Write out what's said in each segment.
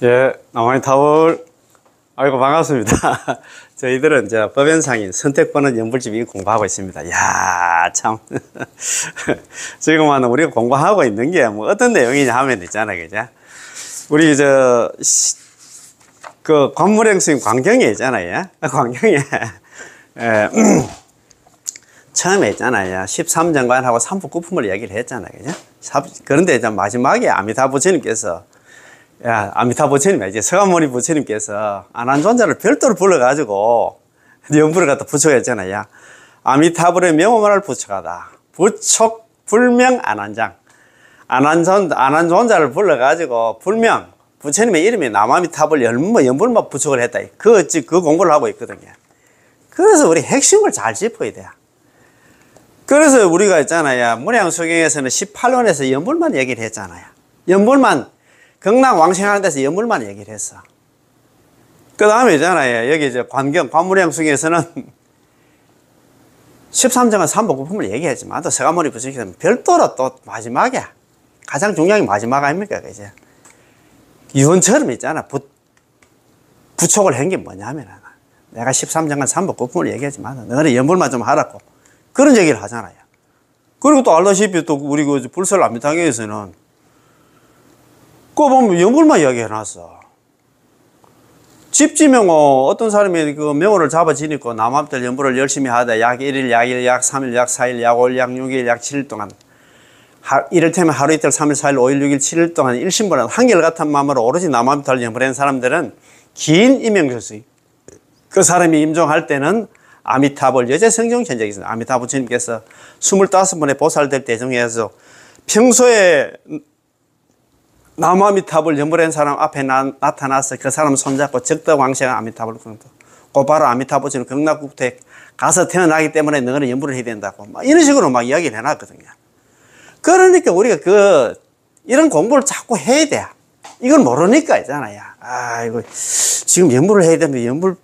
예, 나만이 타월. 아이고, 반갑습니다. 저희들은 이제 법연상인 선택받는 연불집이 공부하고 있습니다. 야, 참. 지금은 우리가 공부하고 있는 게 뭐 어떤 내용이냐 하면 있잖아요. 그죠? 우리 그 관무령 스님 광경에 있잖아요. 광경에. 처음에 있잖아요. 13정관하고 삼부구품을 얘기를 했잖아요. 그죠? 그런데 이제 마지막에 아미타 부처님께서 아미타 부처님, 이제 서가모니 부처님께서 안한존자를 별도로 불러가지고 연불을 갖다 부처했잖아요. 아미타불의 명호만을 부처하다. 부촉, 불명, 안한장. 안한존자를 불러가지고 불명, 부처님의 이름이 남아미타불 연불만 부촉을 했다. 그 공부를 하고 있거든요. 그래서 우리 핵심을 잘 짚어야 돼요. 그래서 우리가 있잖아요. 문양수경에서는 18원에서 연불만 얘기를 했잖아요. 연불만, 경락 왕생하는 데서 연불만 얘기를 했어. 그 다음에 있잖아요. 여기 이제 관무량수경에서는 13정은 삼복구품을 얘기했지만 또 서가모니 부처님께서는 별도로 또 마지막에 가장 중요한 게 마지막 아닙니까? 그죠? 유언처럼 있잖아. 부촉을 한 게 뭐냐면 내가 13정은 삼복구품을 얘기했지만 너는 연불만 좀 하라고. 그런 얘기를 하잖아요. 그리고 또 알다시피 또 우리 그 불설 암미탕에서는 그거 보면 연불만 이야기해놨어. 집지명호 어떤 사람이 그 명호를 잡아지니까 남한들 연불을 열심히 하다 약 1일, 약 1일, 약 3일, 약 4일, 약 5일, 약 6일, 약 7일 동안 이를테면 하루 이틀, 3일, 4일, 5일, 6일, 7일 동안 일심보는 한결같은 마음으로 오로지 남한들 연불한 사람들은 긴 임명설수 그 사람이 임종할 때는 아미타불 여제 성경 현적이 있습니다. 아미타 부처님께서 25번의 보살들 대중에서 평소에 남아미타불 연불한 사람 앞에 나타나서 그 사람 손잡고 적덕왕생한 아미타불 곧바로 아미타 부처님 경락국토에 가서 태어나기 때문에 너는 연불을 해야 된다고 막 이런 식으로 막 이야기를 해놨거든요. 그러니까 우리가 이런 공부를 자꾸 해야 돼. 이걸 모르니까 있잖아요. 이거 지금 연불을 해야 되면 연불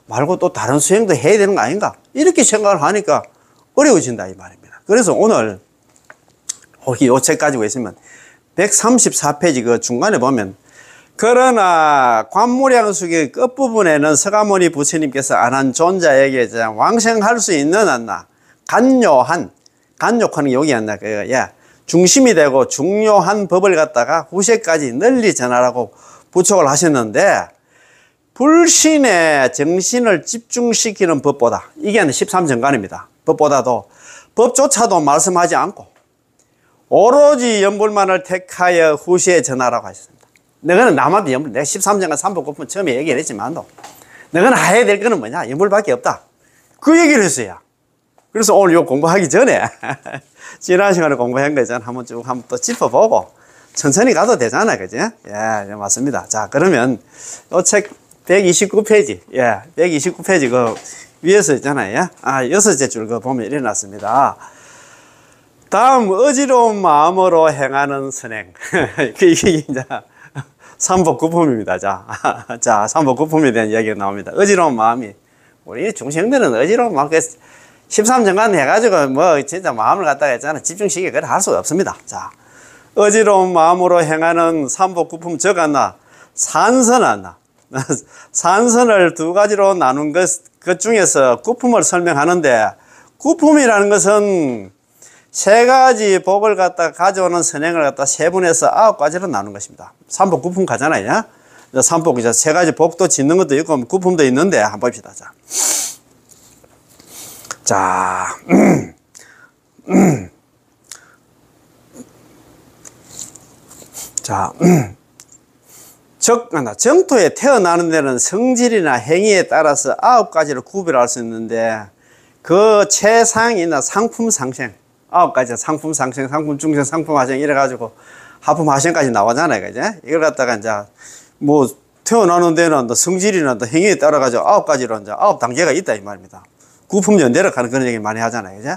말고 또 다른 수행도 해야 되는 거 아닌가? 이렇게 생각을 하니까 어려워진다 이 말입니다. 그래서 오늘 이 책 가지고 있으면 134페이지 그 중간에 보면 그러나 관무량수의 끝부분에는 서가모니 부처님께서 안한존자에게 왕생할 수 있는 간요하는 여기 중심이 되고 중요한 법을 갖다가 후세까지 널리 전하라고 부촉을 하셨는데 불신의 정신을 집중시키는 법보다 이게 13정관입니다. 법보다도 법조차도 말씀하지 않고 오로지 연불만을 택하여 후시에 전하라고 하셨습니다. 너는 남한테 연불, 내가 13정관 삼복구품 처음에 얘기를 했지만도 너는 해야 될 거는 뭐냐? 연불밖에 없다. 그 얘기를 했어요. 그래서 오늘 요 공부하기 전에 지난 시간에 공부한 거 있잖아. 한번 또 짚어보고 천천히 가도 되잖아. 그지? 예, 맞습니다. 자, 그러면 요 책 129페이지, 129페이지 그 위에서 있잖아요. 6째 줄 그 보면 이래 놨습니다. 다음 어지러운 마음으로 행하는 선행. 이게 이제 삼복구품입니다. 자, 삼복구품에 대한 이야기가 나옵니다. 어지러운 마음이 우리 중생들은 어지러운 마음 13정관 해가지고 뭐 진짜 마음을 갖다가 했잖아. 집중시키게 그래 할 수가 없습니다. 자, 어지러운 마음으로 행하는 삼복구품 적었나 산선한나. 산선을 두 가지로 나눈 것 중에서 구품을 설명하는데 구품이라는 것은 세 가지 복을 갖다 가져오는 선행을 갖다 세분해서 9가지로 나눈 것입니다. 삼복 구품 가잖아요. 삼복 이제 세 가지 복도 짓는 것도 있고 구품도 있는데 한번 봅시다. 정토에 태어나는 데는 성질이나 행위에 따라서 9가지를 구별할 수 있는데 그 최상이나 상품 상생 9가지 상품 상생, 상품 중생, 상품 하생 이래가지고 하품 하생까지 나오잖아요. 그죠? 이걸 갖다가 이제 뭐 태어나는 데는 성질이나 행위에 따라가지고 9가지로 이제 9단계가 있다 이 말입니다. 구품 연대로 가는 그런 얘기 많이 하잖아요. 그죠?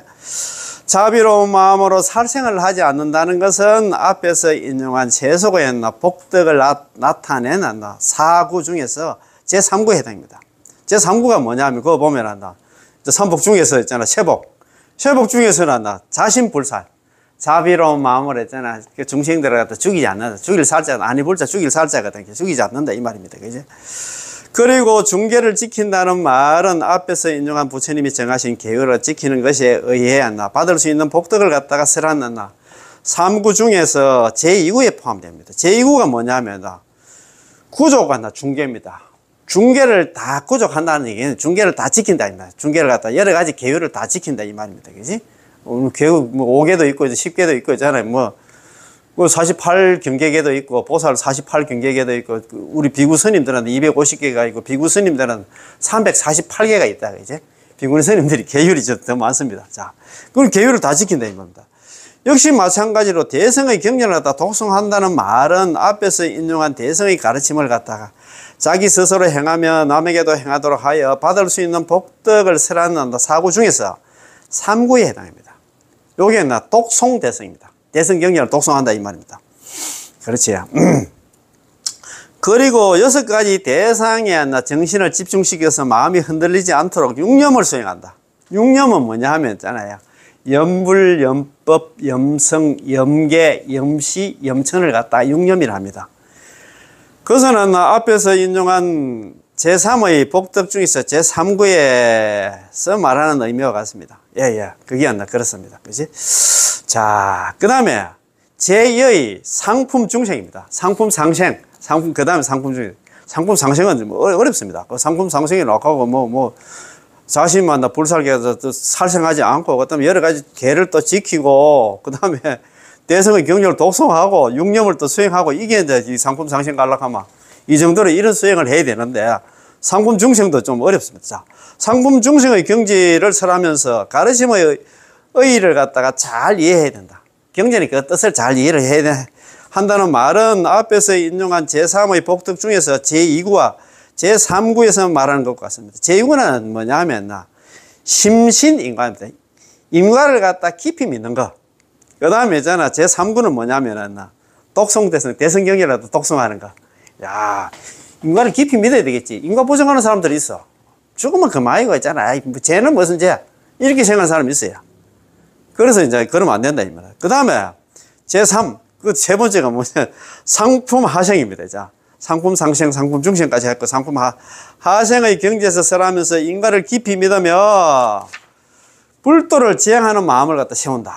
자비로운 마음으로 살생을 하지 않는다는 것은 앞에서 인용한 세속의 복덕을 나타내는 사구 중에서 제3구에 해당입니다. 제3구가 뭐냐면 그거 보면 삼복 중에서 있잖아. 쇠복 중에서는 자신불살, 자비로운 마음을 했잖아. 그 중생들을 갖다 죽이지 않는다. 죽일 살자, 아니 불자 죽일 살자거든. 죽이지 않는다. 이 말입니다. 그지? 그리고 중계를 지킨다는 말은 앞에서 인용한 부처님이 정하신 계율을 지키는 것에 의해야 한다. 받을 수 있는 복덕을 갖다가 설한다. 3구 중에서 제2구에 포함됩니다. 제2구가 뭐냐면 구족과 중계입니다. 중계를 다 구족한다는 얘기는 중계를 다 지킨다. 이 말. 중계를 갖다 여러 가지 계율을 다 지킨다. 이 말입니다. 그지? 계율, 5개도 있고, 10개도 있고, 있잖아요. 뭐 48경계계도 있고, 보살 48경계계도 있고, 우리 비구 스님들은 250개가 있고, 비구 스님들은 348개가 있다. 이제 비구 스님들이 계율이 더 많습니다. 자, 그럼 계율을 다 지킨다. 이 말입니다. 역시 마찬가지로 대성의 경전을 갖다 독송한다는 말은 앞에서 인용한 대성의 가르침을 갖다가 자기 스스로 행하며 남에게도 행하도록 하여 받을 수 있는 복덕을 설하는 사구 중에서 3구에 해당합니다. 요게 독송 대성입니다. 대성 경전을 독송한다 이 말입니다. 그렇지. 그리고 6가지 대상에 정신을 집중시켜서 마음이 흔들리지 않도록 육념을 수행한다. 육념은 뭐냐 하면 있잖아요. 염불, 염법, 염성, 염계, 염시, 염천을 갖다가 육념이라 합니다. 그것은 앞에서 인용한 제3의 복덕 중에서 제3구에서 말하는 의미와 같습니다. 예. 그게 그렇습니다. 그지? 자, 그 다음에 제2의 상품 중생입니다. 상품 상생. 그 다음에 상품 중생. 상품 상생은 어렵습니다. 그 상품 상생이 나가고 자신만 불살게서 살생하지 않고, 그 다음에 여러 가지 계를 또 지키고, 그 다음에 대성의 경륜을 독송하고, 육념을 또 수행하고, 이게 이제 이 상품 상생 가려하면 이 정도로 이런 수행을 해야 되는데, 상품 중생도 좀 어렵습니다. 자, 상품 중생의 경지를 설하면서 가르침의 의의를 갖다가 잘 이해해야 된다. 경전이 그 뜻을 잘 이해를 해야 한다는 말은 앞에서 인용한 제3의 복덕 중에서 제2구와 제3구에서 말하는 것 같습니다. 제2구는 뭐냐 하면 심신인과입니다. 인과를 갖다 깊이 믿는 것. 그 다음에 있잖아. 제3구는 뭐냐면 독송대성, 대성경이라도 독송하는 것. 야, 인과를 깊이 믿어야 되겠지. 인과 부정하는 사람들이 있어. 죽으면 그만이고 있잖아. 쟤는 무슨 죄야. 이렇게 생각하는 사람이 있어요. 그래서 이제 그러면 안 된다 이 말이야. 그 다음에 제3, 그 세 번째가 뭐냐, 상품 하생입니다. 자, 상품 상생, 상품 중생까지 했고, 상품 하생의 경지에서 설하면서 인과를 깊이 믿으며 불도를 지향하는 마음을 갖다 세운다.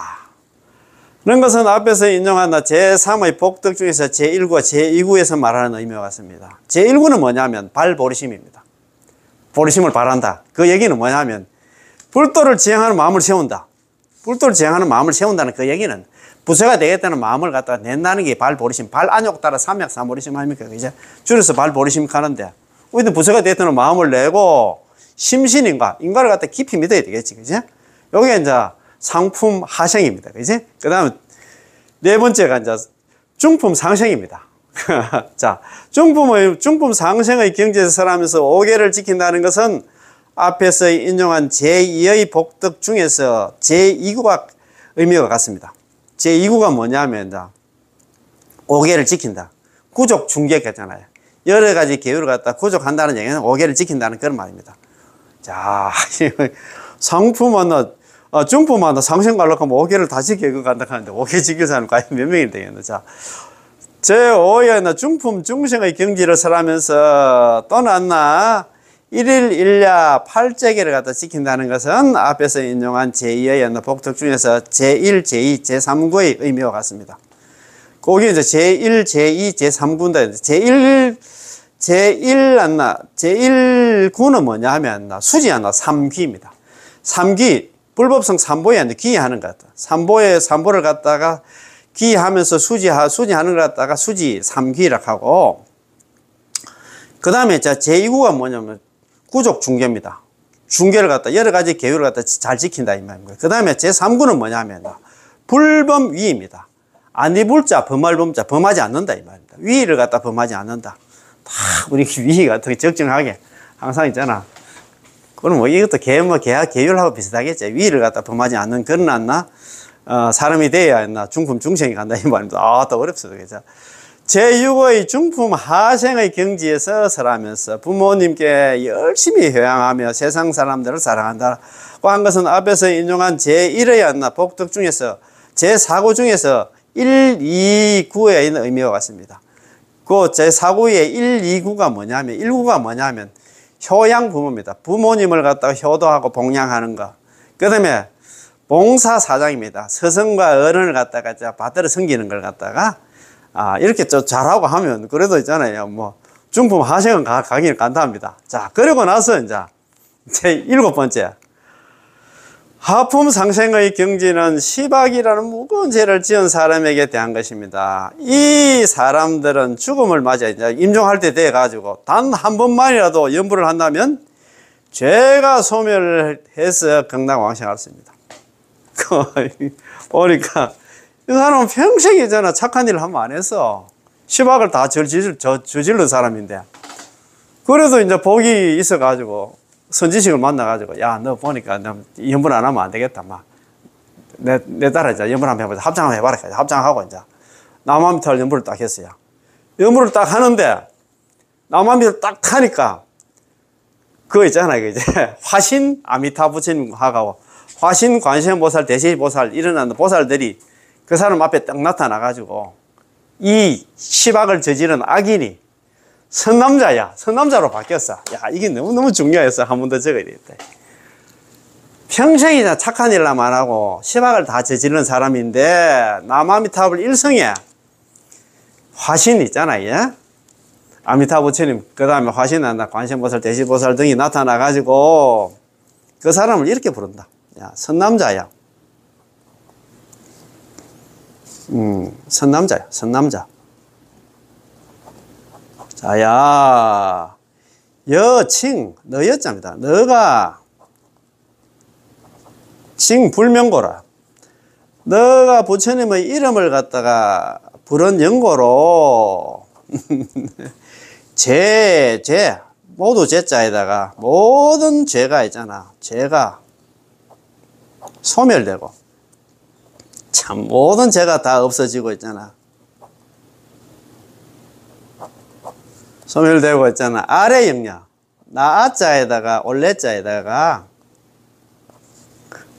그런 것은 앞에서 인용한 제3의 복덕 중에서 제1구와 제2구에서 말하는 의미와 같습니다. 제1구는 뭐냐면 발보리심입니다. 보리심을 바란다. 그 얘기는 뭐냐면 불도를 지향하는 마음을 세운다. 불도를 지향하는 마음을 세운다는 그 얘기는 부처가 되겠다는 마음을 갖다가 낸다는 게 발보리심. 발안욕 따라 삼약삼보리심 아닙니까? 이제 줄여서 발보리심 하는데, 우리도 부처가 되겠다는 마음을 내고 심신인과 인과를 갖다 깊이 믿어야 되겠지. 그지? 요게 이제 상품 하생입니다. 그지? 그 다음에 네 번째가 이제 중품 상생입니다. 자, 중품 상생의 경지에서 설하면서 5계를 지킨다는 것은 앞에서 인용한 제2의 복덕 중에서 제2구가 의미가 같습니다. 제2구가 뭐냐면 5계를 지킨다. 구족 중계했잖아요. 여러 가지 계율을 갖다 구족한다는 얘기는 5계를 지킨다는 그런 말입니다. 자, 상품은 중품은 상생 가려고 하면 5계를 다 지키고 간다 하는데 5계 지킬 사람은 과연 몇 명이 되겠나? 자, 제5의 중품 중생의 경지를 설하면서 또는 일일 일야 팔재계를 갖다 지킨다는 것은 앞에서 인용한 제2의 복덕 중에서 제1, 제2, 제3구의 의미와 같습니다. 거기 이제 제1, 제2, 제3구인데 제1구는 뭐냐 하면 수지 하나 3귀입니다. 3귀, 불법성 3보에 귀하는 것 같다. 3보를 갖다가 귀하면서 수지하는 것 갖다가 수지 3귀라고 하고, 그 다음에 제2구가 뭐냐면 구족 중계입니다. 중계를 갖다 여러 가지 계율을 갖다 잘 지킨다 이 말입니다. 그 다음에 제3구는 뭐냐면 불범위입니다. 아니불자, 범할범자, 범하지 않는다 이 말입니다. 위를 갖다 범하지 않는다. 다 우리 위 같은 적정하게 항상 있잖아. 그럼 뭐 이것도 계율하고 비슷하겠지. 위를 갖다 범하지 않는 그런 사람이 돼야 중품 중생이 간다 이 말입니다. 또 어렵습니다. 그죠? 제6의 중품 하생의 경지에서 설하면서 부모님께 열심히 효양하며 세상 사람들을 사랑한다고 한 것은 앞에서 인용한 제1의 복덕 중에서 제4구 중에서 1, 2, 9에 있는 의미와 같습니다. 그 제4구의 1, 2구가 뭐냐면 1구가 뭐냐면 효양 부모입니다. 부모님을 갖다가 효도하고 봉양하는 거. 그 다음에 봉사사장입니다. 스승과 어른을 갖다가 받들어 섬기는 걸 갖다가 이렇게 좀 잘하고 하면 그래도 있잖아요. 뭐 중품 하식은 가기는 간단합니다. 자, 그리고 나서 이제 제 7번째. 하품 상생의 경지는 시박이라는 무거운 죄를 지은 사람에게 대한 것입니다. 이 사람들은 죽음을 맞아 이제 임종할 때 돼 가지고 단 한 번만이라도 염불을 한다면 죄가 소멸해서 경락왕생할 수 있습니다. 보니까 이 사람은 평생이잖아. 착한 일을 하면 안 했어. 시박을 다 저질른 사람인데 그래도 이제 복이 있어 가지고 선지식을 만나가지고, 야, 너 보니까 너 염불 안 하면 안 되겠다. 막. 내 따라 이제 염불 한번 해보자. 합장 한번 해봐라. 합장하고 이제. 남아미탈 염불을 딱 했어요. 염불을 딱 하는데, 남아미를 딱 하니까, 그거 있잖아요. 이제. 화신 아미타 부처님하고, 화신 관세음보살, 대세보살, 일어나는 보살들이 그 사람 앞에 딱 나타나가지고, 이 시박을 저지른 악인이 선남자야. 선남자로 바뀌었어. 야, 이게 너무너무 중요해서 한 번 더 적어야 되겠다. 평생이나 착한 일만 하고 시박을 다 저지르는 사람인데 남아미타불 일성에 화신 있잖아요. 예? 아미타 부처님, 그 다음에 화신, 관세음보살, 대시보살 등이 나타나가지고 그 사람을 이렇게 부른다. 야, 선남자야. 선남자야. 선남자. 자야, 여칭, 너 여자입니다. 너가 칭 불명고라. 너가 부처님의 이름을 갖다가 부른 연고로 죄, 모두 죄자에다가 모든 죄가 있잖아. 죄가 소멸되고 참 모든 죄가 다 없어지고 있잖아. 소멸되고 있잖아. 아래 영냐. 나아자에다가 올레자에다가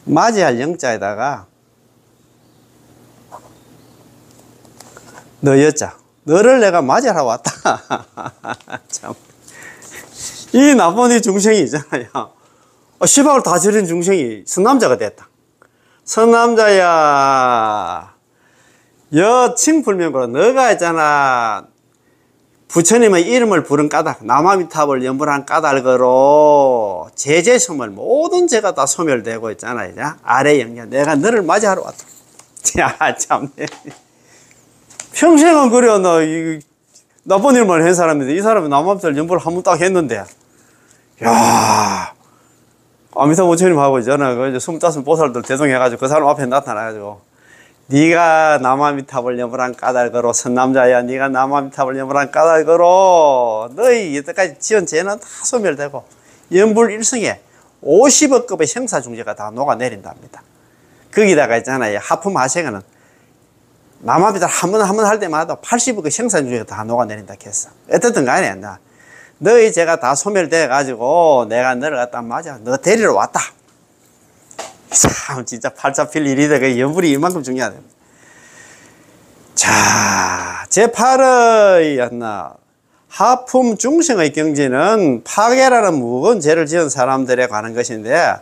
맞이할 영자에다가 너 여자. 너를 내가 맞이하러 왔다. 참. 이 나쁜 이 중생이 있잖아요. 시박을 다 저린 중생이 선남자가 됐다. 선남자야. 여칭불명고로 너가 있잖아. 부처님의 이름을 부른 까닭, 남아미탑을 염불한 까닭으로 제재소멸, 모든 죄가 다 소멸되고 있잖아요. 아래 영냐, 내가 너를 맞이하러 왔다. 야, 참네. 평생은 그래, 나쁜 일만 한 사람인데, 이 사람이 남아미탑 염불을 한 번 딱 했는데, 야, 아미타 부처님하고 있잖아. 그 이제 25보살들 대동해가지고 그 사람 앞에 나타나가지고, 네가 남아미탑을 염불한 까닭으로 선남자야. 네가 남아미탑을 염불한 까닭으로 너희 여태까지 지은 죄는 다 소멸되고 염불 일성에 50억 급의 형사중죄가 다 녹아내린답니다. 거기다가 있잖아요. 하품 하생은 남아미탑 한 번 할 때마다 80억의 형사중죄가 다 녹아내린다 했어. 어쨌든 간에 너희 죄가 다 소멸돼 가지고 내가 너를 갖다 맞아. 너 데리러 왔다. 참 진짜 팔자 필 일이다. 그 염불이 이만큼 중요하다. 자, 제8의 하품 중생의 경지는 파괴라는 무거운 죄를 지은 사람들에 관한 것인데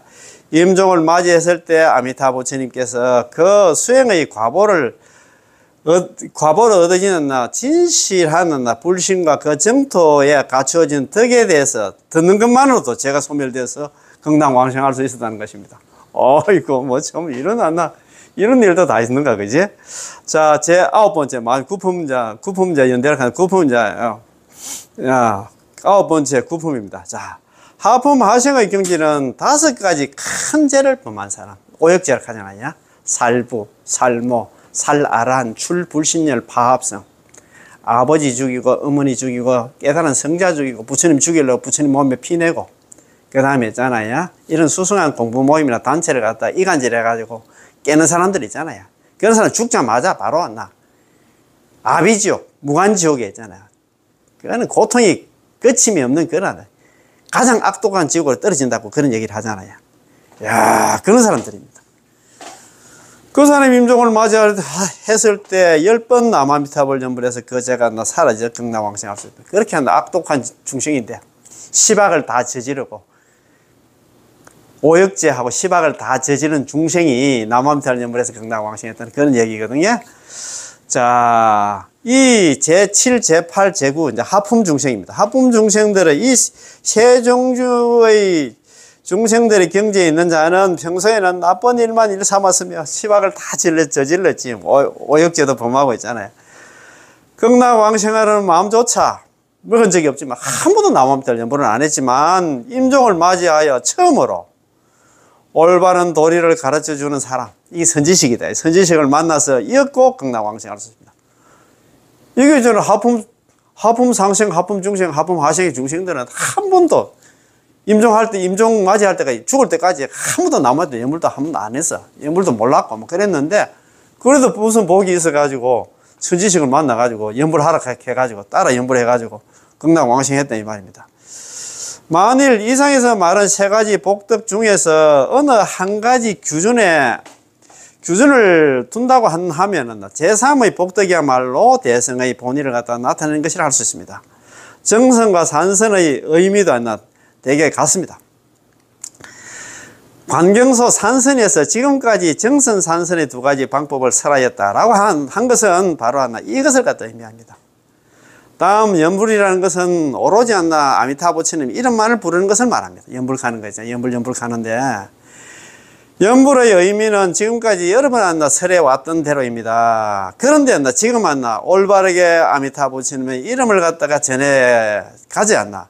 임종을 맞이했을 때 아미타 부처님께서 그 수행의 과보를 얻어지는 진실한 불신과 그 정토에 갖추어진 덕에 대해서 듣는 것만으로도 죄가 소멸되어서 경락왕생할 수 있었다는 것입니다. 어이구, 뭐, 참, 이런 일도 다 있는가, 그지? 자, 제 9번째, 구품자 연대를 하는 구품자, 9번째 구품입니다. 자, 하품 하생의 경지는 5가지 큰 죄를 범한 사람, 오역죄를 하잖아요. 살부, 살모, 살아란, 출불신열, 파합성. 아버지 죽이고, 어머니 죽이고, 깨달은 성자 죽이고, 부처님 죽이려고 부처님 몸에 피내고, 그 다음에 있잖아요. 이런 수승한 공부 모임이나 단체를 갖다 이간질 해가지고 깨는 사람들 있잖아요. 그런 사람 죽자마자 바로 아비지옥, 무간지옥에 있잖아요. 그거는 고통이 끝임이 없는 그런 가장 악독한 지옥으로 떨어진다고 그런 얘기를 하잖아요. 야, 그런 사람들입니다. 그 사람 임종을 맞이했을 때 10번 남아미타불 연불해서 그 죄가 사라져 극락왕생할 수 있다. 그렇게 하는 악독한 중생인데 시박을 다 저지르고 오역죄하고 시박을 다 저지른 중생이 남아미타불 연불해서 극락왕생했다는 그런 얘기거든요. 자, 이 제7, 제8, 제9 이제 하품 중생입니다. 하품 중생들은 이 세 종류의 중생들의 경지에 있는 자는 평소에는 나쁜 일만 일 삼았으며 시박을 다 저질렀지. 오역죄도 범하고 있잖아요. 극락왕생하려는 마음조차 먹은 적이 없지만 한 번도 남아미타불 연불은 안 했지만 임종을 맞이하여 처음으로 올바른 도리를 가르쳐주는 사람, 이 선지식이다. 선지식을 만나서 이었고 극락왕생할 수 있습니다. 이게 저는 하품 상생, 하품 중생, 하품 하생의 중생들은 한 번도 임종할 때, 임종 맞이할 때까지, 죽을 때까지 한 번도 남아도 연불도 한 번도 안 했어. 연불도 몰랐고, 뭐 그랬는데, 그래도 무슨 복이 있어가지고, 선지식을 만나가지고, 연불하라 해가지고, 따라 연불해가지고, 극락왕생했다, 이 말입니다. 만일 이상에서 말한 세 가지 복덕 중에서 어느 한 가지 규준을 둔다고 하면은, 제3의 복덕이야말로 대성의 본의를 갖다 나타내는 것이라 할 수 있습니다. 정성과 산선의 의미도 되게 같습니다. 관경소 산선에서 지금까지 정선 산선의 두 가지 방법을 설하였다라고 한 것은 바로 이것을 갖다 의미합니다. 다음 연불이라는 것은 오로지 아미타부처님 이름만을 부르는 것을 말합니다. 연불 가는 거죠. 연불 가는데 연불의 의미는 지금까지 여러 번 설해 왔던 대로입니다. 그런데 지금 올바르게 아미타부처님의 이름을 갖다가 전해 가지 않나.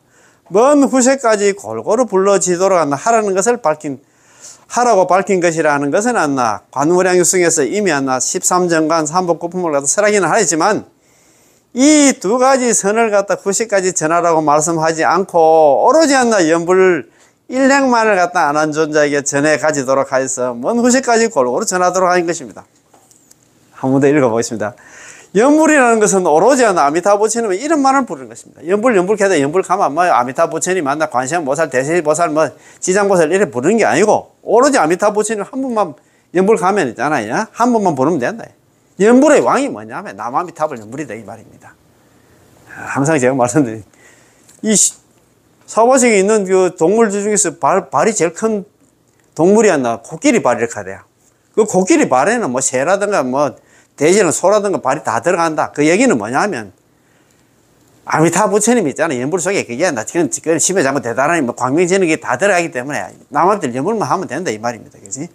먼 후세까지 골고루 불러지도록 하라는 것을 하라고 밝힌 것이라는 것은 관무량유승에서 이미 13정관 삼복구품을 갖다 설하기는 하였지만 이 두 가지 선을 갖다 후세까지 전하라고 말씀하지 않고 오로지 연불 일행만을 갖다 안 한 존자에게 전해 가지도록 하여서 먼 후세까지 골고루 전하도록 한 것입니다. 한 번 더 읽어보겠습니다. 연불이라는 것은 오로지 아미타부처님의 이름만을 부르는 것입니다. 연불 캐다 연불 가면 아미타부처님 관세음보살, 대세보살, 지장보살 이렇게 부르는 게 아니고 오로지 아미타부처님 한 번만 연불 가면 있잖아요. 한 번만 부르면 된다. 연불의 왕이 뭐냐면 남아미타불 연불이다 이 말입니다. 항상 제가 말씀드린 이 사바sek에 있는 그 동물들 중에서 발이 제일 큰 동물이 코끼리 발이 이렇게 돼요. 그 코끼리 발에는 새라든가 돼지는 소라든가 발이 다 들어간다. 그 얘기는 뭐냐면 아미타부처님 있잖아요. 연불 속에 그게 지금 심해 잘못 대단하니 광명지는 게 다 들어가기 때문에 남한테 연불만 하면 된다 이 말입니다. 그지?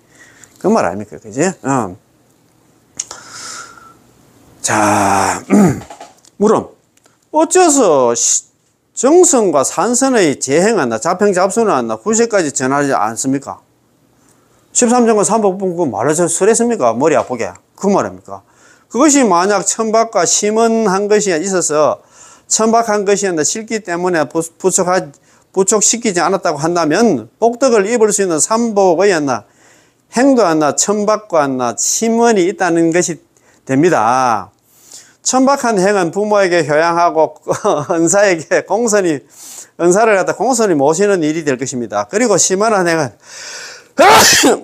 그 말 아닙니까? 그지? 자, 물음. 어째서 정성과 산선의 재행은 자평잡수는 후세까지 전하지 않습니까? 13정관 삼복분 말해서 설했습니까? 머리 아프게. 그 말입니까? 그것이 만약 천박과 심언한 것이 있어서 천박한 것이 싫기 때문에 부촉시키지 않았다고 한다면 복덕을 입을 수 있는 삼복의 행도 천박과 심언이 있다는 것이 됩니다. 천박한 행은 부모에게 효양하고 은사에게 은사를 갖다 공손히 모시는 일이 될 것입니다. 그리고 심언한 행은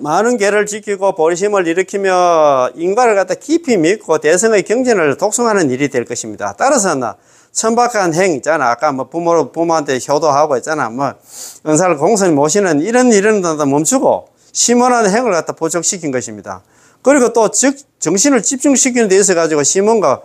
많은 계를 지키고 보리심을 일으키며 인과를 갖다 깊이 믿고 대성의 경전을 독송하는 일이 될 것입니다. 따라서 천박한 행 있잖아. 아까 부모한테 효도하고 있잖아. 은사를 공손히 모시는 이런 일은 멈추고 심언한 행을 갖다 부촉시킨 것입니다. 그리고 또 정신을 집중시키는 데 있어 가지고 심언과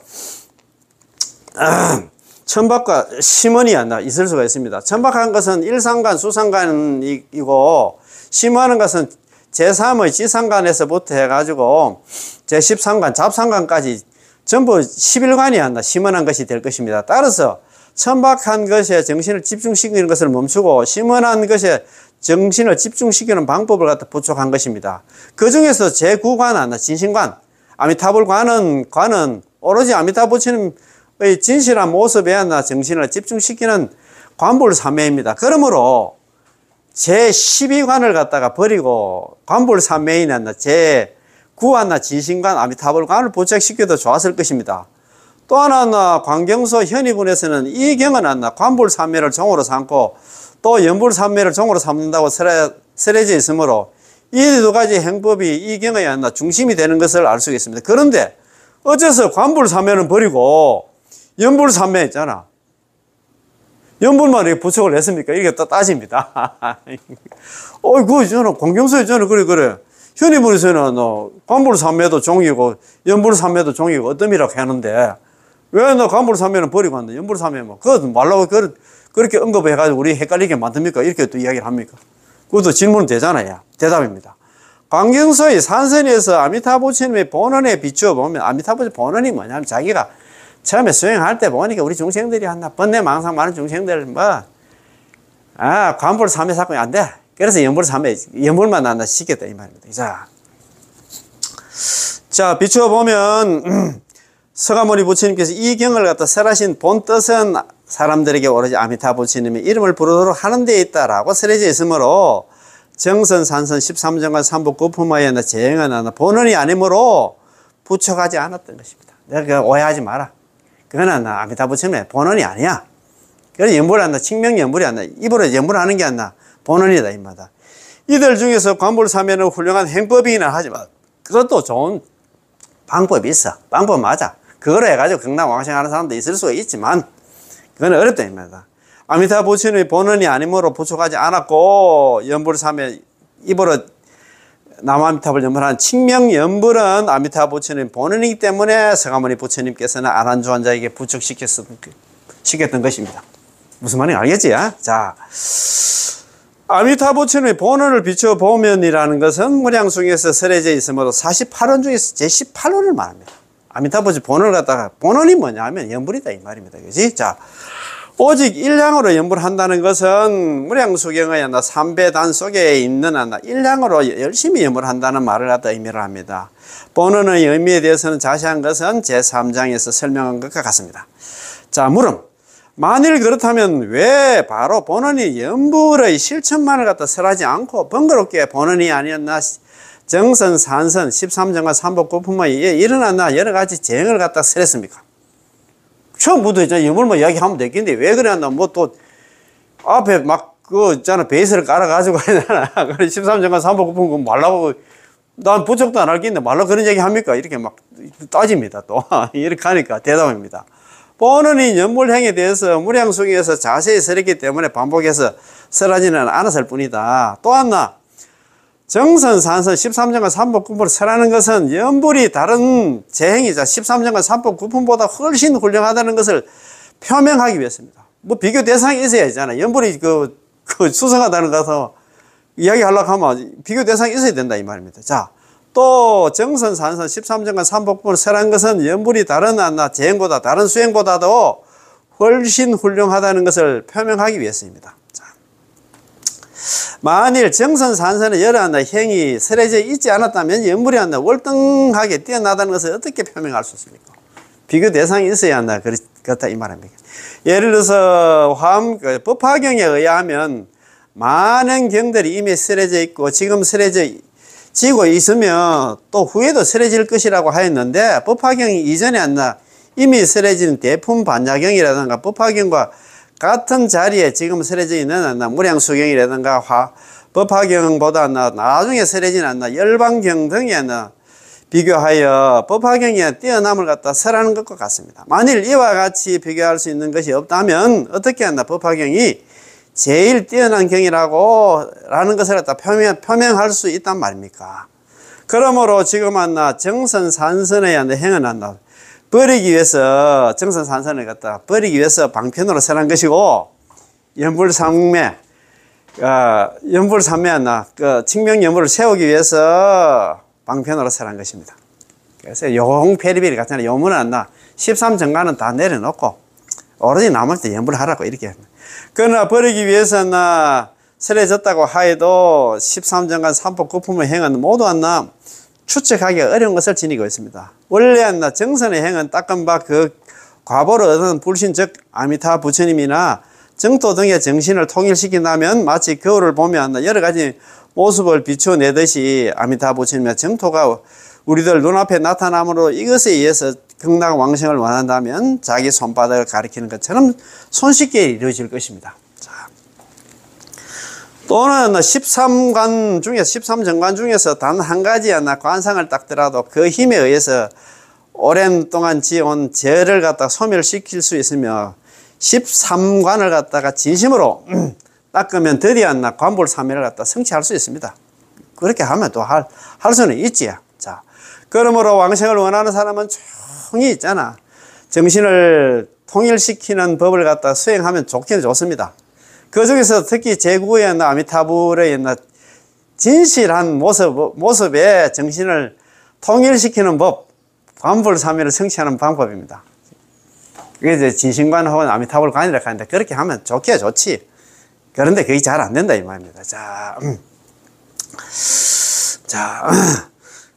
천박과 심언이 있을 수가 있습니다. 천박한 것은 일상관, 수상관이고 심언하는 것은 제3의 지상관에서부터 해가지고 제13관, 잡상관까지 전부 11관이 심언한 것이 될 것입니다. 따라서 천박한 것에 정신을 집중시키는 것을 멈추고 심언한 것에 정신을 집중시키는 방법을 갖다 부족한 것입니다. 그 중에서 제9관, 진신관, 아미타불관은 오로지 아미타부처님의 진실한 모습에 정신을 집중시키는 관불삼매입니다. 그러므로 제12관을 갖다가 버리고 관불삼매인 제9관, 진신관, 아미타불관을 부착시켜도 좋았을 것입니다. 또 하나 광경소 현의분에서는 이 경은 관불삼매를 종으로 삼고 또 연불삼매를 종으로 삼는다고 설해져 있으므로 이 두 가지 행법이 이 경에 안나 중심이 되는 것을 알 수가 있습니다. 그런데 어째서 관불삼매는 버리고 연불삼매 있잖아. 연불만 이렇게 부척을 냈습니까? 이게 또 따집니다. 저는 공경서에 저는 그래. 현의문에서는 관불삼매도 종이고 연불삼매도 종이고 어떤이라고 하는데 왜 너 관불삼매는 버리고 한다? 연불삼매 뭐 그거 말라고 그렇게 언급해가지고 우리 헷갈리게 만듭니까? 이렇게 또 이야기를 합니까? 그것도 질문 되잖아요. 대답입니다. 광경서의 산선에서 아미타부 부처님의 본원에 비추어 보면 아미타부 본원이 뭐냐면 자기가 처음에 수행할 때 보니까 우리 중생들이 한나 번뇌 망상 많은 중생들 관불 삼매 사건이 안 돼. 그래서 연불 삼매 연불만 난다 시켰다 이 말입니다. 자 비추어 보면 서가모니 부처님께서 이 경을 갖다 설하신 본 뜻은 사람들에게 오로지 아미타부 부처님의 이름을 부르도록 하는 데에 있다라고 설해져 있으므로 정선, 산선, 13정관, 삼복, 구품하여 재행하는 본원이 아니므로 부처가지 않았던 것입니다. 내가 오해하지 마라. 그거는 아미타부 부처님의 본원이 아니야. 그래서 연불한다. 칭명연불이 안 나. 입으로 연불하는 게 안 나. 본원이다 임마다. 이들 중에서 관불삼매는 훌륭한 행법이긴 하지만 그것도 좋은 방법이 있어. 방법 맞아. 그거로 해가지고 극락왕생하는 사람도 있을 수가 있지만 그건 어렵다 임마다. 아미타부 부처님의 본원이 아니므로 부처가지 않았고 연불삼매 입으로 남아미타불 연불하는 칭명연불은 아미타부 부처님 본원이기 때문에 서가모니 부처님께서는 아난주환자에게 부축시켰던 것입니다. 무슨 말인지 알겠지? 자, 아미타부 부처님의 본원을 비춰보면이라는 것은 무량숭에서 설해져 있으므로 48원 중에서 제18원을 말합니다. 아미타부 부처님 본원을 갖다가 본원이 뭐냐 하면 연불이다 이 말입니다. 그지? 자, 오직 일량으로 연불한다는 것은 무량수경의 삼배단 속에 있는 일량으로 열심히 연불한다는 말을 갖다 의미를 합니다. 본원의 의미에 대해서는 자세한 것은 제3장에서 설명한 것과 같습니다. 자, 물음. 만일 그렇다면 왜 바로 본원이 연불의 실천만을 갖다 설하지 않고 번거롭게 본원이 아니었나? 정선, 산선, 13정과 삼복구품에 일어났나 여러 가지 재행을 갖다 설했습니까? 처음부터 이제 연불만 이야기하면 되겠는데 왜 그래 한다 뭐 또 앞에 막 있잖아 베이스를 깔아가지고 하잖아. 그래 13정과 삼복구품 그 말라고 난 부척도 안 할겠는데 말라 그런 얘기 합니까? 이렇게 막 따집니다 또. 이렇게 하니까 대답입니다. 본원이 연불행에 대해서 무량수경에서 자세히 설했기 때문에 반복해서 설하지는 않았을 뿐이다. 또 하나 정선, 산선, 13정과 삼복구품을 설하는 것은 연불이 다른 재행이자 13정과 삼복구품보다 훨씬 훌륭하다는 것을 표명하기 위해서입니다. 뭐 비교 대상이 있어야 하잖아. 연불이 수성하다는 것서 이야기하려고 하면 비교 대상이 있어야 된다 이 말입니다. 자, 또 정선, 산선, 13정과 삼복구품을 설한 것은 연불이 다른 재행보다 다른 수행보다도 훨씬 훌륭하다는 것을 표명하기 위해서입니다. 만일 정선, 산선의 여러 행이 설해져 있지 않았다면 연불이 월등하게 뛰어나다는 것을 어떻게 표명할 수 있습니까? 비교 대상이 있어야 한다. 그렇다 이 말입니다. 예를 들어서 법화경에 의하면 많은 경들이 이미 설해져 있고 지금 설해지고 있으면 또 후에도 설해질 것이라고 하였는데 법화경이 이전에 이미 설해진 대품 반야경이라든가 법화경과 같은 자리에 지금 설해져 있는 무량수경이라든가 법화경보다 나중에 설해진 열반경 등에 비교하여 법화경의 뛰어남을 갖다 설하는 것과 같습니다. 만일 이와 같이 비교할 수 있는 것이 없다면 어떻게 법화경이 제일 뛰어난 경이라는 것을 갖다 표명할 수 있단 말입니까? 그러므로 지금 정선, 산선의 행은 버리기 위해서 정선산선을 갖다 버리기 위해서 방편으로 설한 것이고 연불삼매 칭명연불을 세우기 위해서 방편으로 설한 것입니다. 그래서 용페리비리 같은 요문은 13정가는 다 내려놓고 오로지 남을 때 연불하라고 이렇게 합니다. 그러나 버리기 위해서는 설해졌다고 하여도 13정간 삼복구품의 행은 모두 추측하기 어려운 것을 지니고 있습니다. 원래 정선의 행은 닦은 바 과보를 얻은 불신 즉 아미타 부처님이나 정토 등의 정신을 통일시킨다면 마치 거울을 보면 여러 가지 모습을 비춰내듯이 아미타 부처님의 정토가 우리들 눈앞에 나타남으로 이것에 의해서 극락왕생을 원한다면 자기 손바닥을 가리키는 것처럼 손쉽게 이루어질 것입니다. 자, 또는 13관 중에서 13정관 중에서 단 한 가지 하나 관상을 닦더라도 그 힘에 의해서 오랜 동안 지어온 죄를 갖다가 소멸시킬 수 있으며 13관을 갖다가 진심으로 닦으면 드디어 나 관불삼매를 갖다 성취할 수 있습니다. 그렇게 하면 또 할 수는 있지. 자, 그러므로 왕생을 원하는 사람은 조용히 있잖아. 정신을 통일시키는 법을 갖다 수행하면 좋긴 좋습니다. 그 중에서 특히 제9의 아미타불의 진실한 모습에 정신을 통일시키는 법, 관불삼매를 성취하는 방법입니다. 그게 이제 진심관 혹은 아미타불 관이라고 하는데 그렇게 하면 좋기야 좋지. 그런데 그게 잘 안 된다 이 말입니다.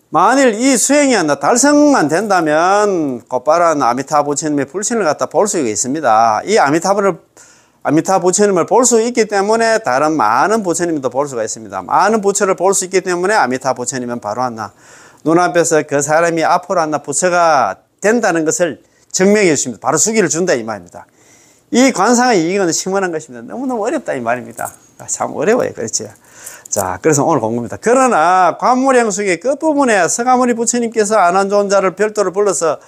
만일 이 수행이 달성만 된다면 곧바로 아미타 부처님의 불신을 갖다 볼 수가 있습니다. 이 아미타 부처님을 볼 수 있기 때문에 다른 많은 부처님도 볼 수가 있습니다. 많은 부처를 볼 수 있기 때문에 아미타 부처님은 바로 눈앞에서 그 사람이 앞으로 부처가 된다는 것을 증명해 주십니다. 바로 수기를 준다 이 말입니다. 이 관상의 이익은 심원한 것입니다. 너무너무 어렵다 이 말입니다. 참 어려워요. 그렇지. 자, 그래서 오늘 공부입니다. 그러나 관무량수의 끝부분에 서가모니 부처님께서 안한존자를 별도로 불러서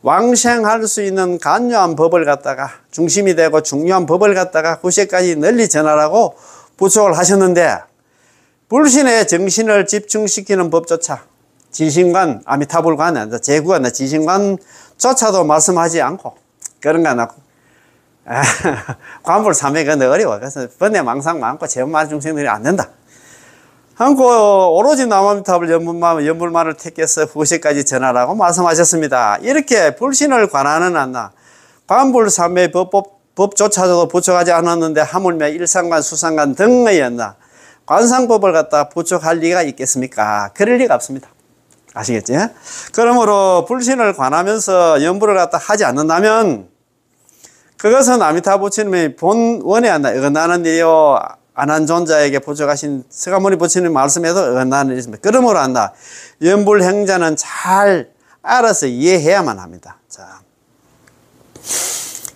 왕생할 수 있는 간요한 법을 갖다가 중심이 되고 중요한 법을 갖다가 후세까지 널리 전하라고 부촉을 하셨는데 불신의 정신을 집중시키는 법조차 진심관, 아미타불관, 제9관, 진심관조차도 말씀하지 않고 그런 거 안 하고 관불삼매가 어려워. 그래서 번뇌 망상 많고 제만 중생들이 안 된다. 한고 오로지 남아미타불 연불만을 택해서 후세까지 전하라고 말씀하셨습니다. 이렇게 불신을 관하는 관불삼매 법조차도 부촉하지 않았는데 하물며 일상관, 수상관 등의 관상법을 갖다 부촉할 리가 있겠습니까? 그럴 리가 없습니다. 아시겠지? 그러므로 불신을 관하면서 연불을 갖다 하지 않는다면 그것은 아미타 부처님의 본원에 어긋나는 일이요 안한존자에게 부족하신 서가모니 부처님 말씀에도 어긋나는 일입니다. 그러므로 연불행자는 잘 알아서 이해해야만 합니다.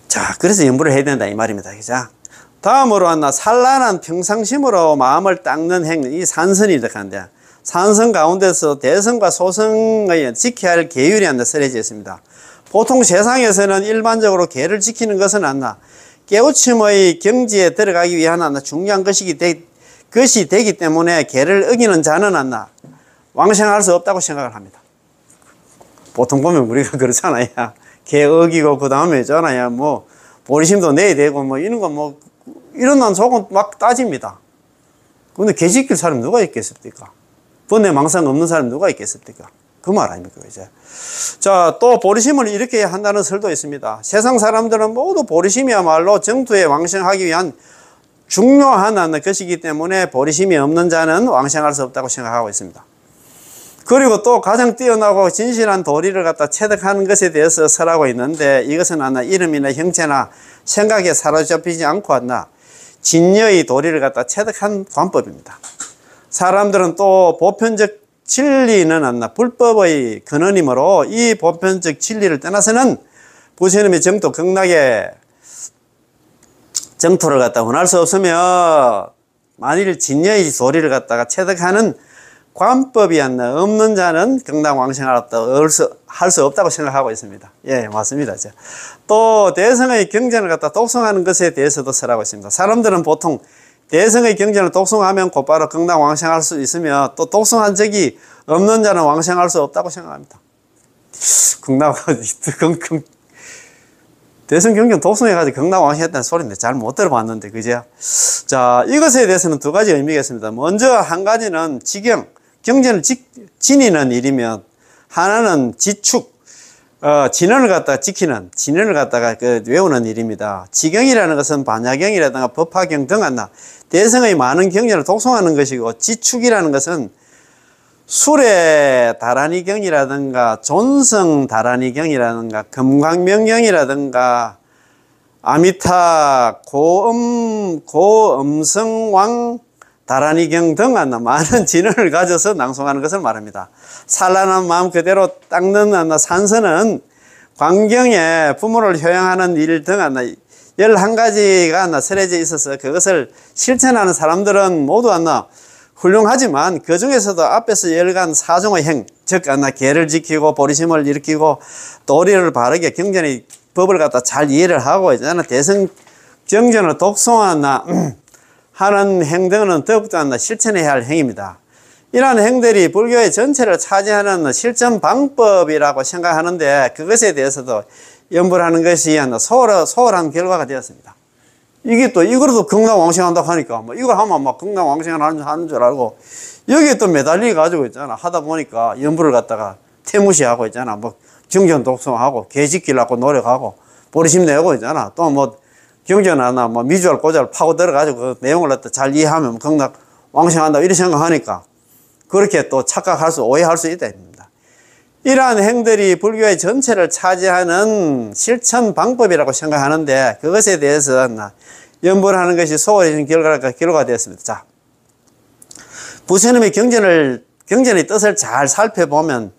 자, 그래서 연불을 해야 된다 이 말입니다. 그죠? 다음으로 산란한 평상심으로 마음을 닦는 행, 이 산선이 들어가는데 산선 가운데서 대성과 소성의 지켜야 할 계율이 쓰여져 있습니다. 보통 세상에서는 일반적으로 계를 지키는 것은 깨우침의 경지에 들어가기 위한 중요한 것이 되기 때문에 계를 어기는 자는 왕생할 수 없다고 생각을 합니다. 보통 보면 우리가 그렇잖아요. 계 어기고 그 다음에 있잖아요. 보리심도 내야 되고 이런 거 이런 난 속은 막 따집니다. 근데 계 지킬 사람 누가 있겠습니까? 번뇌 망상 없는 사람 누가 있겠습니까? 그 말 아닙니까, 이제. 자, 또 보리심을 이렇게 한다는 설도 있습니다. 세상 사람들은 모두 보리심이야말로 정토에 왕생하기 위한 중요한 것이기 때문에 보리심이 없는 자는 왕생할 수 없다고 생각하고 있습니다. 그리고 또 가장 뛰어나고 진실한 도리를 갖다 체득하는 것에 대해서 설하고 있는데 이것은 이름이나 형체나 생각에 사로잡히지 않고 진여의 도리를 갖다 체득한 관법입니다. 사람들은 또 보편적 진리는 불법의 근원이므로 이 보편적 진리를 떠나서는 부처님의 정토 극락의 정토를 갖다 원할 수 없으며 만일 진여의 도리를 갖다가 체득하는 관법이 없는 자는 극락 왕생할 수 없다고 생각하고 있습니다. 예, 맞습니다. 또 대성의 경전을 갖다 독송하는 것에 대해서도 설하고 있습니다. 사람들은 보통 대성의 경전을 독송하면 곧바로 극락 왕생할 수 있으며 또 독송한 적이 없는 자는 왕생할 수 없다고 생각합니다. 대성 경전 독송해가지고 극락 왕생했다는 소리인데 잘 못 들어봤는데, 그죠? 자, 이것에 대해서는 두 가지 의미가 있습니다. 먼저 한 가지는 경전을 지니는 일이며 하나는 지축, 진언을 갖다가 지키는, 진언을 갖다가 외우는 일입니다. 지경이라는 것은 반야경이라든가 법화경 등 대성의 많은 경전을 독송하는 것이고, 지축이라는 것은 술의 다라니경이라든가 존성 다라니경이라든가 금광명경이라든가 아미타 고음성왕 다라니경 등 많은 진언을 가져서 낭송하는 것을 말합니다. 산란한 마음 그대로 닦는 산선은 광경에 부모를 효양하는 일 등 11가지가 설해져 있어서 그것을 실천하는 사람들은 모두 훌륭하지만 그 중에서도 앞에서 열간 사종의 행, 즉 계를 지키고 보리심을 일으키고 도리를 바르게 경전의 법을 갖다 잘 이해를 하고 있잖아. 대성 정전을 독송하는 하는 행동은 더욱더 실천해야 할 행입니다. 이러한 행들이 불교의 전체를 차지하는 실천 방법이라고 생각하는데 그것에 대해서도 연불 하는 것이 소홀한 결과가 되었습니다. 이게 또 이거로도 극락왕생한다고 하니까 이걸 하면 극락왕생을 하는 줄 알고 여기에 또 매달리 가지고 있잖아. 하다 보니까 연불을 갖다가 태무시하고 있잖아. 경전 독송하고 개 지키려고 노력하고 보리심 내고 있잖아. 또 경전하나 미주알 꼬잘 파고 들어가지고 그 내용을 갖다 잘 이해하면 극락왕생한다 이렇게 생각하니까 그렇게 또 착각할 수 오해할 수 있다. 이러한 행들이 불교의 전체를 차지하는 실천 방법이라고 생각하는데 그것에 대해서 연불하는 것이 소홀해진 결과가 되었습니다. 자, 부처님의 경전의 뜻을 잘 살펴보면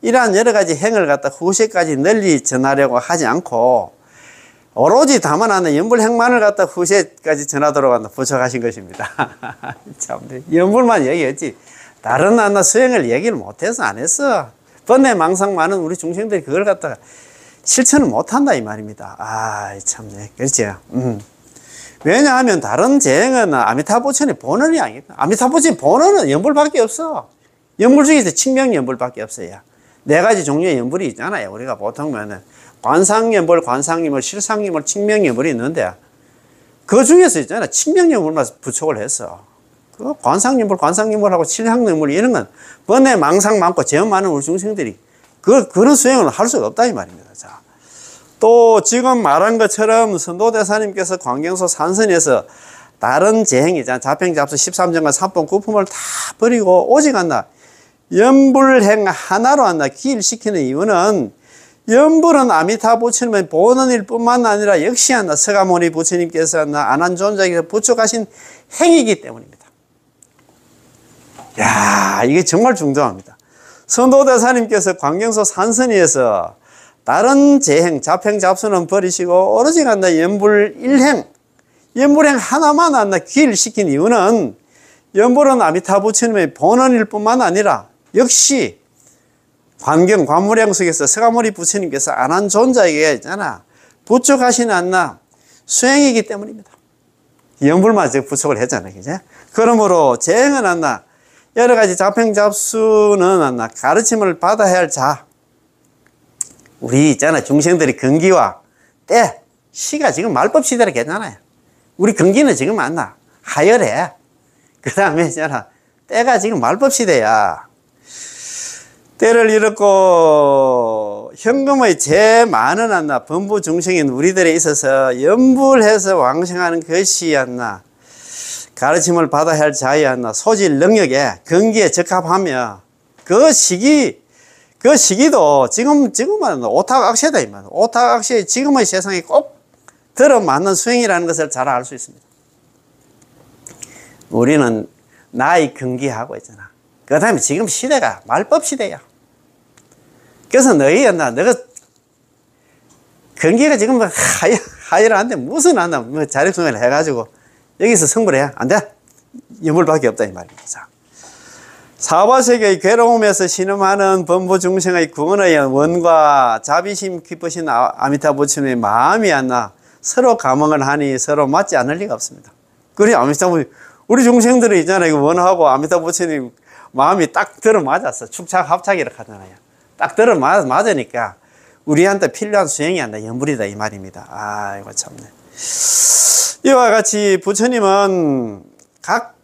이러한 여러 가지 행을 갖다 후세까지 널리 전하려고 하지 않고 오로지 다만 연불행만을 갖다 후세까지 전하도록 부처가신 것입니다. 참, 연불만 얘기했지 다른 수행을 얘기를 못해서 안 했어. 번뇌 망상 많은 우리 중생들이 그걸 갖다가 실천을 못한다 이 말입니다. 참네. 그렇죠. 왜냐하면 다른 재행은 아미타부처의 본원이 아니다. 아미타부처의 본원은 연불밖에 없어. 연불 중에서 칭명연불밖에 없어요. 4가지 종류의 연불이 있잖아요. 우리가 보통 관상연불, 관상임을, 실상임을, 칭명연불이 있는데 그 중에서 있잖아. 칭명연불만 부촉을 했어. 그 관상연불하고 실상연불 이런 건 번뇌 망상 많고 죄업 많은 우리 중생들이 그런 수행을 할 수가 없다 이 말입니다. 자, 또 지금 말한 것처럼 선도대사님께서 광경소 산선에서 다른 재행이잖아. 자평잡수 13정과 3번 9품을 다 버리고 오직 연불행 하나로 기일시키는 이유는 연불은 아미타 부처님의 본원일 뿐만 아니라 역시 서가모니 부처님께서 안한존자에게서 부축하신 행이기 때문입니다. 야, 이게 정말 중요합니다. 선도대사님께서 광경소 산선위에서 다른 재행, 자평잡수는 버리시고 오로지 연불 연불행 하나만 기일시킨 이유는 연불은 아미타 부처님의 본원일 뿐만 아니라 역시 관무량 속에서 서가모니 부처님께서 안한존자에게 있잖아 부축하신 수행이기 때문입니다. 연불만 부축을 했잖아요. 그죠? 그러므로 재행은 여러 가지 자평잡수는 가르침을 받아야 할 자. 우리 있잖아. 중생들이 근기와 때, 시가 지금 말법 시대라 괜찮아요. 우리 근기는 지금 하열해. 그 다음에 있잖아. 때가 지금 말법 시대야. 때를 잃었고, 현금의 제일 많은 범부 중생인 우리들에 있어서 연불해서 왕생하는 것이 가르침을 받아야 할 자의 소질 능력에 근기에 적합하며 그 시기도 지금은 오탁악세다 이 말이야. 오탁악세 지금의 세상에 꼭 들어맞는 수행이라는 것을 잘 알 수 있습니다. 우리는 나이 근기하고 있잖아. 그 다음에 지금 시대가 말법 시대야. 그래서 너가 근기가 지금 하열한데 무슨 자력수행을 해가지고 여기서 성불 해야 안 돼. 연불밖에 없다 이 말입니다. 자, 사바세계의 괴로움에서 신음하는 범부 중생의 구원의 원과 자비심 깊으신 아미타 부처님의 마음이 서로 감흥을 하니 서로 맞지 않을 리가 없습니다. 그래 아미타 부처님 우리 중생들이 있잖아요. 원하고 아미타 부처님 마음이 딱 들어맞았어. 축착합착 이렇게 하잖아요. 딱 들어맞으니까 우리한테 필요한 수행이 연불이다 이 말입니다. 아이고 참네. 이와 같이 부처님은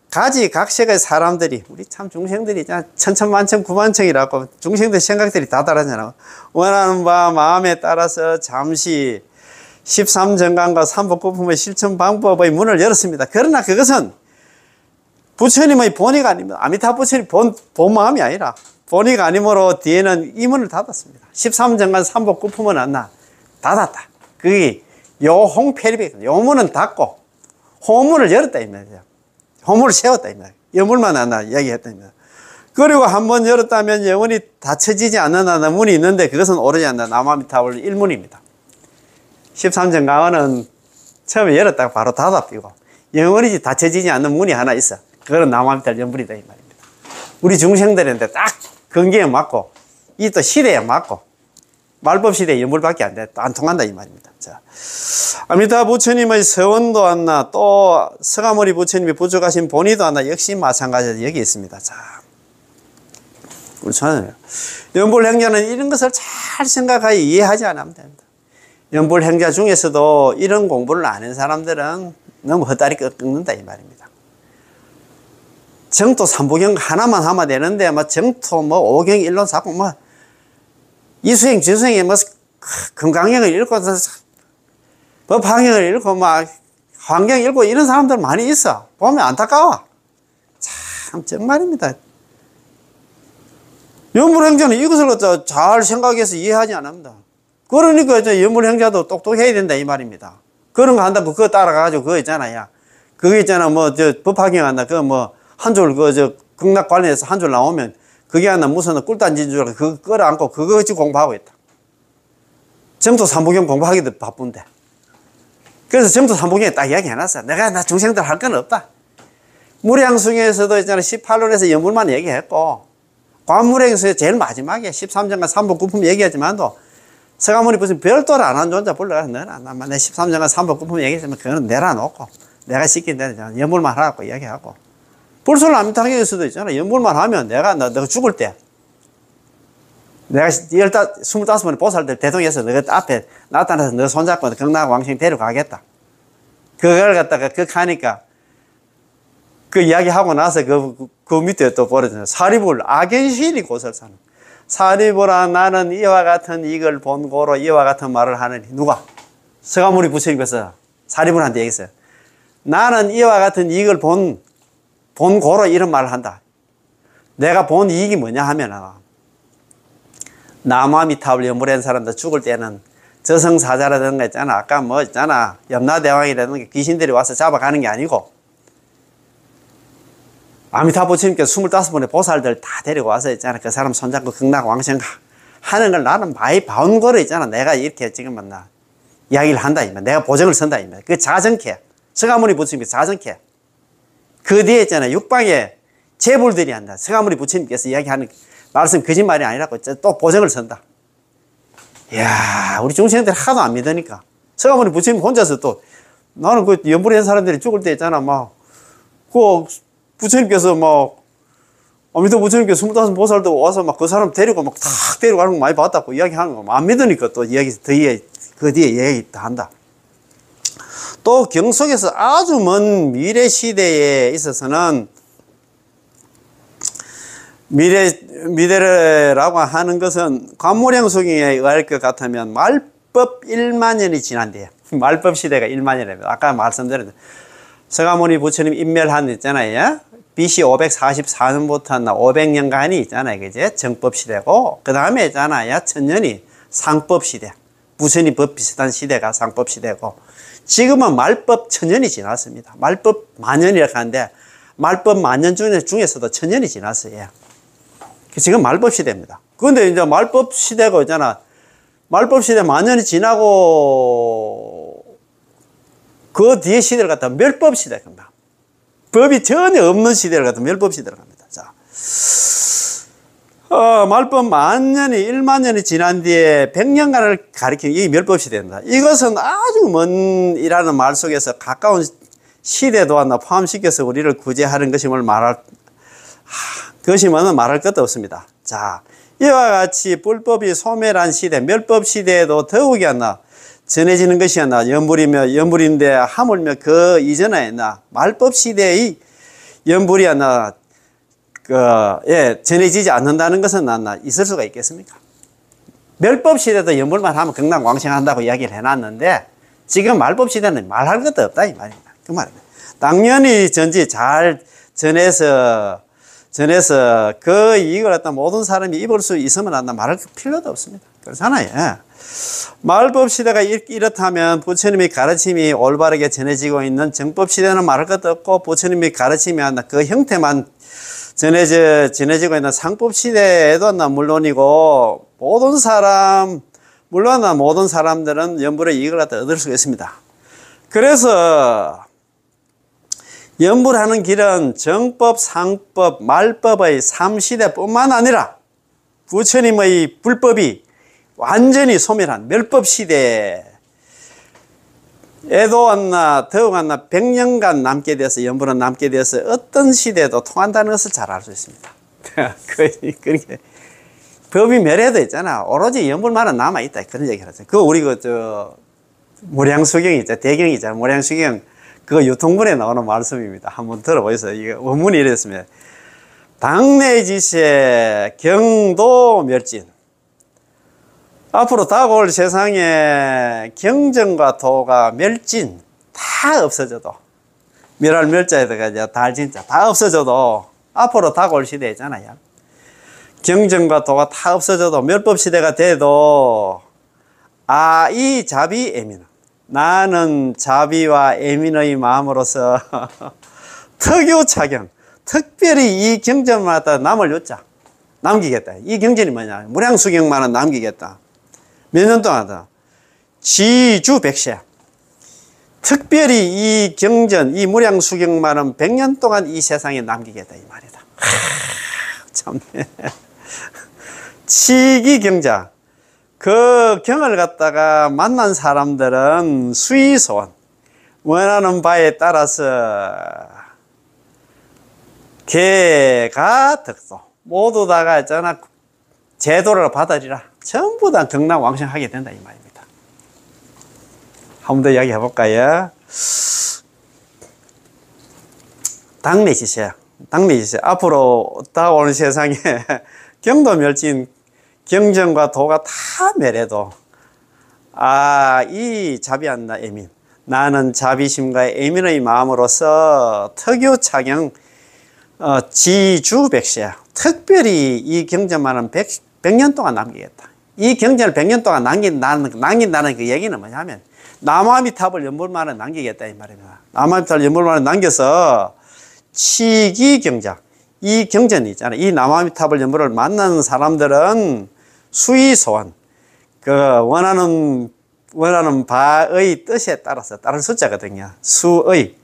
각색의 사람들이 우리 참 중생들이 천천만천 구만천이라고 중생들 생각들이 다 다르잖아. 원하는 바 마음에 따라서 잠시 13정강과 3법구품의 실천 방법의 문을 열었습니다. 그러나 그것은 부처님의 본의가 아닙니다. 아미타 부처님 본 마음이 아니라 본의가 아니므로 뒤에는 이 문을 닫았습니다. 13정강 3법구품은 닫았다. 그게 요홍패리백, 요 문은 닫고 호문을 열었다 이 말이야. 호문을 세웠다 이 말이야. 여물만 이야기했다 이 말이야. 그리고 한번 열었다면 영원히 닫혀지지 않는 문이 있는데 그것은 오르지 않는 남아미타불 1문입니다. 13정강은 처음에 열었다가 바로 닫아비고 영원히 닫혀지지 않는 문이 하나 있어. 그거는 나무아미탈 연불이다 이 말입니다. 우리 중생들한테 딱 건기에 맞고 이 또 시대에 맞고 말법 시대에 연불밖에 안 통한다 이 말입니다. 자, 아미타 부처님의 서원도 안나 또 서가모니 부처님이 부족하신 본의도 안나 역시 마찬가지로 여기 있습니다. 자, 그렇잖아요. 연불행자는 이런 것을 잘 생각하여 이해하지 않으면 됩니다. 연불행자 중에서도 이런 공부를 안 한 사람들은 너무 헛다리 꺾는다 이 말입니다. 정토 삼부경 하나만 하면 되는데 뭐 정토 뭐 오경 일론 사고 뭐 이수행 저수행에 뭐 금강경을 읽고 법화경을 읽고 막 환경 읽고 이런 사람들 많이 있어. 보면 안타까워. 참 정말입니다. 연불행자는 이것을 잘 생각해서 이해하지 않습니다. 그러니까 연불행자도 똑똑해야 된다 이 말입니다. 그런 거 한다고 그거 따라가가지고 그거 있잖아요. 그거 있잖아 뭐 법화경 한다 그거 뭐 한 줄 극락 관련해서 한 줄 나오면 그게 하나 무슨 꿀단진 줄 알고 그거 끌어안고 그거 같이 공부하고 있다. 정토 삼부경 공부하기도 바쁜데. 그래서 정토 삼부경에 딱 이야기 해놨어. 나 중생들 할 건 없다. 무량승에서도 있잖아 18lon에서 연불만 얘기했고 관무량에서 제일 마지막에 13장과 3부 9품 얘기하지만도 서가모니 무슨 별도를 안 한 존재 불러가서 너는 내 13장과 3부 9품 얘기했으면 그거는 내려놓고 내가 시킨 대로 연불만 하라고 이야기하고 불술 암탕에서도 있잖아. 연불만 하면 내가 죽을 때 내가 25번에 보살들 대동해서 너 앞에 나타나서 너 손잡고 경락 왕생 데려가겠다. 그걸 갖다가 극하니까 그 이야기하고 나서 그 밑에 또 벌어지는 사리불 악연시인이 고설사는 사리불아 나는 이와 같은 이걸 본고로 이와 같은 말을 하느니 누가? 서가모니 부처님께서 사리불한테 얘기했어요. 나는 이와 같은 이익을 본고로 이런 말을 한다. 내가 본 이익이 뭐냐 하면 나무아미타불 연불한 사람들 죽을 때는 저승사자라든가 있잖아. 아까 뭐 있잖아. 염라대왕이라든가 귀신들이 와서 잡아가는 게 아니고 아미타 부처님께서 25번의 보살들 다 데리고 와서 있잖아. 그 사람 손잡고 극락 왕생 하는 걸 나는 많이 봐온 거로 있잖아. 내가 이렇게 지금 나 이야기를 한다. 내가 보정을 선다. 그 자정케. 서가모니 부처님께서 자정케. 그 뒤에 있잖아. 육방에 재불들이 한다. 서가모니 부처님께서 이야기하는 말씀 거짓말이 아니라고 또 보정을 선다. 이야, 우리 중생들 하도 안 믿으니까. 서가모니 부처님 혼자서 또 나는 그 연불한 사람들이 죽을 때 있잖아. 그 부처님께서 아미타 부처님께서 25보살도 와서 그 사람 데리고 탁 데리고 가는 거 많이 봤다고 이야기하는 거 안 믿으니까 또 이야기 그 뒤에 이야기 다 한다. 또 경속에서 아주 먼 미래 시대에 있어서는 미래라고 하는 것은 관무량속에 의할 것 같으면 말법 1만 년이 지난대요. 말법 시대가 1만 년이랍니다. 아까 말씀드린 서가모니 부처님 인멸한 있잖아요. BC 544년부터 500년간이 있잖아요. 그제 정법 시대고 그 다음에 있잖아요. 1000년이 상법 시대. 부처님 법 비슷한 시대가 상법 시대고 지금은 말법 1000년이 지났습니다. 말법 만년이라고 하는데 말법 만년 중에서도 1000년이 지났어요. 지금 말법 시대입니다. 그런데 이제 말법 시대가 있잖아. 말법 시대 만년이 지나고 그 뒤에 시대를 갖다 멸법 시대가 갑니다. 법이 전혀 없는 시대를 갖다 멸법 시대로 갑니다. 자, 말법 만년이 1만 년이 지난 뒤에 100년간을 가리키는 이 멸법 시대입니다. 이것은 아주 먼이라는 말 속에서 가까운 시대도 하나 포함시켜서 우리를 구제하는 것임을 말할 것도 없습니다. 자, 이와 같이 불법이 소멸한 시대, 멸법 시대에도 더욱이 전해지는 것이 연불인데 하물며 그 이전에 말법 시대의 연불이 전해지지 않는다는 것은 있을 수가 있겠습니까? 멸법 시대도 연불만 하면 극락왕생한다고 이야기를 해놨는데 지금 말법 시대는 말할 것도 없다 이 말입니다. 그 말입니다. 당연히 잘 전해서 그 이익을 갖다 모든 사람이 입을 수 있으면 말할 필요도 없습니다. 그렇잖아요. 말법 시대가 이렇다면 부처님의 가르침이 올바르게 전해지고 있는 정법 시대는 말할 것도 없고 부처님의 가르침이 그 형태만 전해지고 있는 상법 시대에도 물론이고 모든 사람들은 연불의 이익을 갖다 얻을 수가 있습니다. 그래서 연불하는 길은 정법, 상법, 말법의 3시대뿐만 아니라 부처님의 불법이 완전히 소멸한 멸법시대에 에도 안나 더욱 안나 100년간 남게 돼서 연불은 남게 돼서 어떤 시대에도 통한다는 것을 잘 알 수 있습니다. 그러니까 법이 멸해도 있잖아. 오로지 연불만은 남아있다. 그런 얘기를 하죠. 그거 우리 모량수경 있죠. 대경이 있잖아. 모량수경 그거 유통문에 나오는 말씀입니다. 한번 들어보세요. 이게 원문이 이랬습니다. 당내지세 경도 멸진. 앞으로 다가올 세상에 경전과 도가 멸진 다 없어져도 멸할 멸자에다가 이제 달진자 다 없어져도 앞으로 다가올 시대 있잖아요. 경전과 도가 다 없어져도 멸법 시대가 돼도 이 자비 애민 나는 자비와 애민의 마음으로서 특유차경 특별히 이 경전마다 남을 요자 남기겠다. 이 경전이 뭐냐? 무량수경만은 남기겠다. 몇 년 동안 하다. 지주백세. 특별히 이 경전, 이 무량수경만은 100년 동안 이 세상에 남기겠다. 이 말이다. 참. 치기경자. 그 경을 갖다가 만난 사람들은 수의소원. 원하는 바에 따라서 개가 득도. 모두 다가 있잖아. 제도를 받아리라. 전부 다 경락왕성하게 된다 이 말입니다. 한 번 더 이야기 해볼까요? 당내지세 앞으로 다가오는 세상에 경도멸진 경전과 도가 다 멸해도 이 자비한다 애민 나는 자비심과 애민의 마음으로서 특유차경 지주백세 특별히 이 경전만은 100년 동안 남기겠다. 이 경전을 100년 동안 남긴다는 그 얘기는 뭐냐면 남아미탑을 연불만은 남기겠다 이 말입니다. 남아미탑을 연불만은 남겨서 치기경자 이 경전이 있잖아요. 이 남아미탑을 연불을 만나는 사람들은 수의소원 그 원하는 바의 뜻에 따라서 다른 숫자거든요. 수의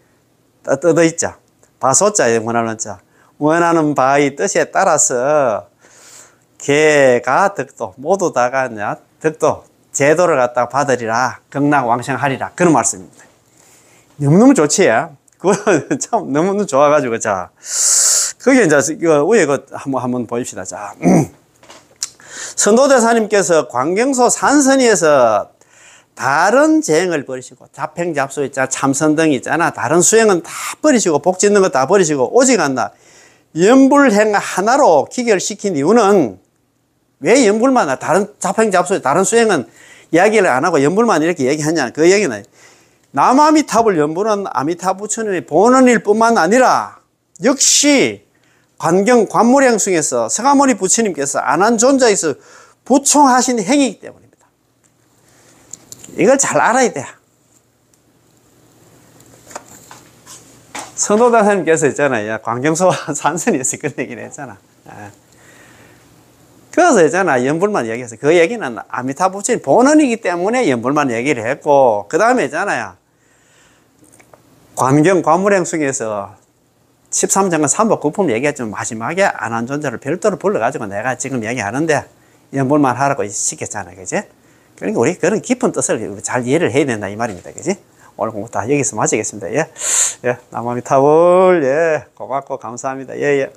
뜻의자 바소자에 원하는 자 원하는 바의 뜻에 따라서 개가 득도 모두 다가 득도 제도를 갖다가 받으리라 경락왕성하리라 그런 말씀입니다. 너무너무 좋지? 그거 참 너무너무 좋아가지고 자 그게 이제 위에 한번 보십시다. 자 선도대사님께서 광경소 산선위에서 다른 재행을 버리시고 잡행잡수 있잖아 참선 등 있잖아 다른 수행은 다 버리시고 복 짓는 거 다 버리시고 오직 한나 연불행 하나로 기결시킨 이유는 왜 연불만 다른 잡행잡수 다른 수행은 이야기를 안 하고 연불만 이렇게 얘기하냐 그 얘기는 남아미탑을 연불은 아미타 부처님의 본원일 뿐만 아니라 역시 관무량숭에서 서가모니 부처님께서 안한존자에서 부총하신 행위이기 때문입니다. 이걸 잘 알아야 돼. 선도다사님께서 있잖아요. 광경소 산선에서 그런 얘기를 했잖아. 그래서 있잖아. 연불만 얘기해서 그 얘기는 아미타 부처님 본원이기 때문에 연불만 얘기를 했고 그 다음에 있잖아요. 관무량숭에서 13장은 삼법 구품 얘기했지만 마지막에 안한존자를 별도로 불러가지고 내가 지금 얘기하는데 연불만 하라고 시켰잖아요. 그지? 그러니까 우리 그런 깊은 뜻을 잘 이해를 해야 된다 이 말입니다. 그지? 오늘 공부 다 여기서 마치겠습니다. 예. 남아미타불, 예. 고맙고 감사합니다. 예, 예.